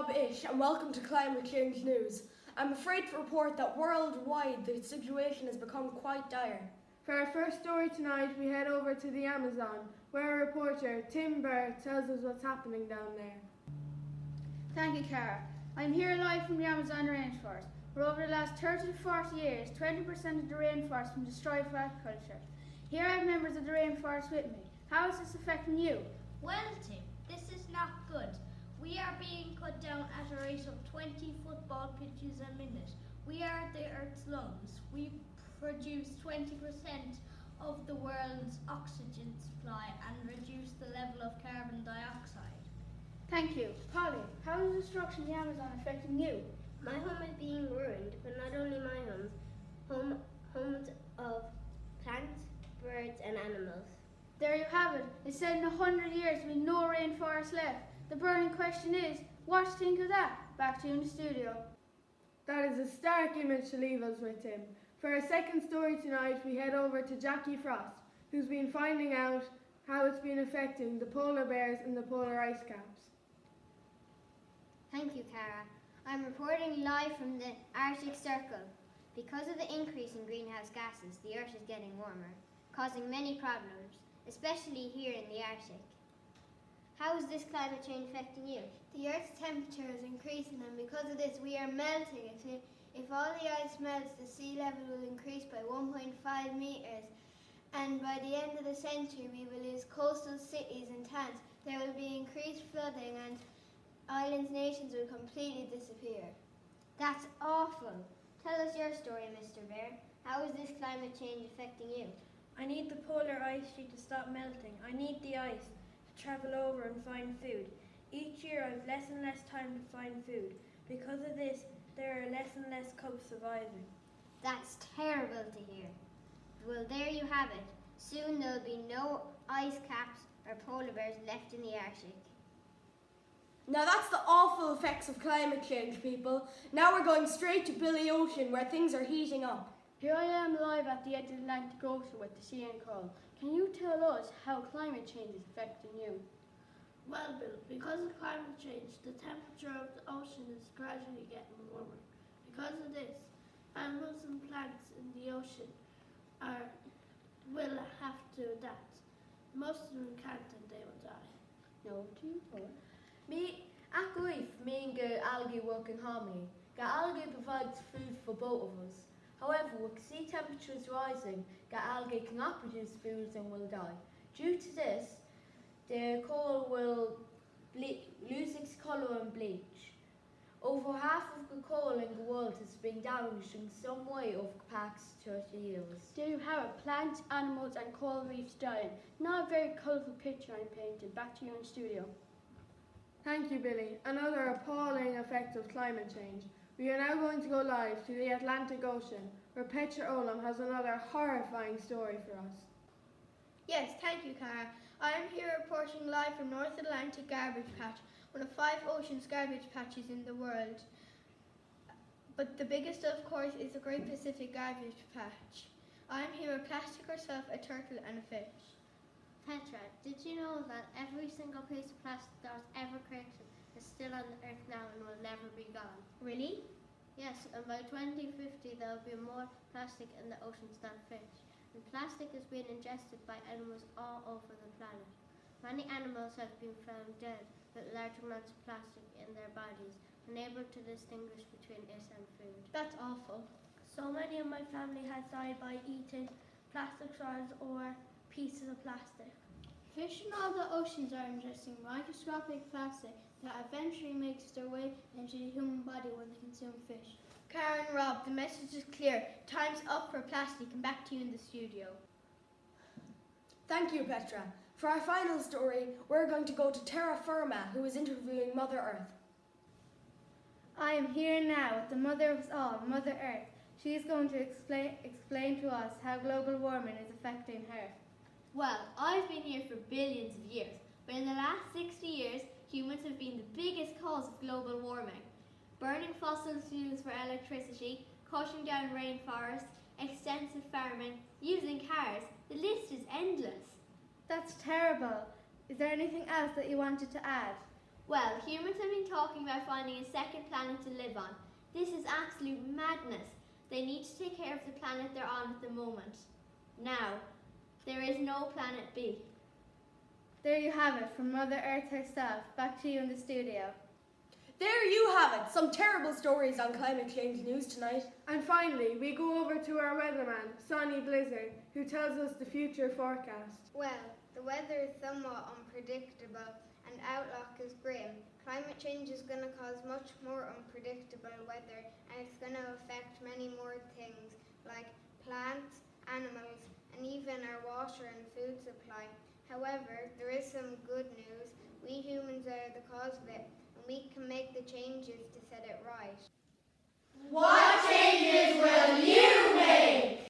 Rob Ish and welcome to Climate Change News. I'm afraid to report that worldwide the situation has become quite dire. For our first story tonight, we head over to the Amazon, where our reporter Tim Burr tells us what's happening down there. Thank you, Cara. I'm here live from the Amazon rainforest, where over the last 30 to 40 years, 20% of the rainforest has been destroyed for agriculture. Here I have members of the rainforest with me. How is this affecting you? Well, Tim, this is not good. We are being cut down at a rate of 20 football pitches a minute. We are the Earth's lungs. We produce 20% of the world's oxygen supply and reduce the level of carbon dioxide. Thank you. Polly, how is the destruction of the Amazon affecting you? My home is being ruined, but not only my homes of plants, birds and animals. There you have it. It said in 100 years there will be no rainforest left. The burning question is, what do you think of that? Back to you in the studio. That is a stark image to leave us with, Tim. For our second story tonight, we head over to Jackie Frost, who's been finding out how it's been affecting the polar bears and the polar ice caps. Thank you, Cara. I'm reporting live from the Arctic Circle. Because of the increase in greenhouse gases, the Earth is getting warmer, causing many problems, especially here in the Arctic. How is this climate change affecting you? The Earth's temperature is increasing, and because of this we are melting. If all the ice melts, the sea level will increase by 1.5 metres, and by the end of the century we will lose coastal cities and towns. There will be increased flooding and islands, nations will completely disappear. That's awful. Tell us your story, Mr. Bear. How is this climate change affecting you? I need the polar ice sheet to stop melting. I need the ice to travel over and find food. Each year I have less and less time to find food. Because of this, there are less and less cubs surviving. That's terrible to hear. Well, there you have it. Soon there'll be no ice caps or polar bears left in the Arctic. Now that's the awful effects of climate change, people. Now we're going straight to Billy Ocean, where things are heating up. Here I am live at the edge of the Atlantic Ocean with the sea and cold. Can you tell us how climate change is affecting you? Well, Bill, because of climate change, the temperature of the ocean is gradually getting warmer. Because of this, animals and plants in the ocean will have to adapt. Most of them can't and they will die. No, to you, Paul. Me, ReelLIFE mean go algae work in harmony. The algae provides food for both of us. However, with sea temperatures rising, the algae cannot produce food and will die. Due to this, the coral will lose its colour and bleach. Over half of the coral in the world has been damaged in some way over the past 30 years. There you have it. Plants, animals and coral reefs dying. Not a very colourful picture I'm painting. Back to you in the studio. Thank you, Billy. Another appalling effect of climate change. We are now going to go live to the Atlantic Ocean, where Petra Olam has another horrifying story for us. Yes, thank you, Cara. I am here reporting live from North Atlantic Garbage Patch, one of 5 oceans garbage patches in the world. But the biggest, of course, is the Great Pacific Garbage Patch. I am here with plastic herself, a turtle and a fish. Petra, did you know that every single piece of plastic that was ever created is still on the Earth now and will never be gone? Really? Yes, and by 2050 there will be more plastic in the oceans than fish. And plastic is being ingested by animals all over the planet. Many animals have been found dead with large amounts of plastic in their bodies, unable to distinguish between it and food. That's awful. So many of my family has died by eating plastic straws or pieces of plastic. Fish in all the oceans are ingesting microscopic plastic that eventually makes their way into the human body when they consume fish. Cara and Rob, the message is clear. Time's up for plastic, and back to you in the studio. Thank you, Petra. For our final story, we're going to go to Terra Firma, who is interviewing Mother Earth. I am here now with the mother of us all, Mother Earth. She is going to explain to us how global warming is affecting her. Well, I've been here for billions of years, but in the last 60 years, humans have been the biggest cause of global warming. Burning fossil fuels for electricity, cutting down rainforests, extensive farming, using cars, the list is endless. That's terrible. Is there anything else that you wanted to add? Well, humans have been talking about finding a second planet to live on. This is absolute madness. They need to take care of the planet they're on at the moment. Now, there is no planet B. There you have it from Mother Earth herself. Back to you in the studio. There you have it, some terrible stories on climate change news tonight. And finally, we go over to our weatherman, Sonny Blizzard, who tells us the future forecast. Well, the weather is somewhat unpredictable and outlook is grim. Climate change is going to cause much more unpredictable weather and it's going to affect many more things like plants, animals, and even our water and food supply. However, there is some good news. We humans are the cause of it, and we can make the changes to set it right. What changes will you make?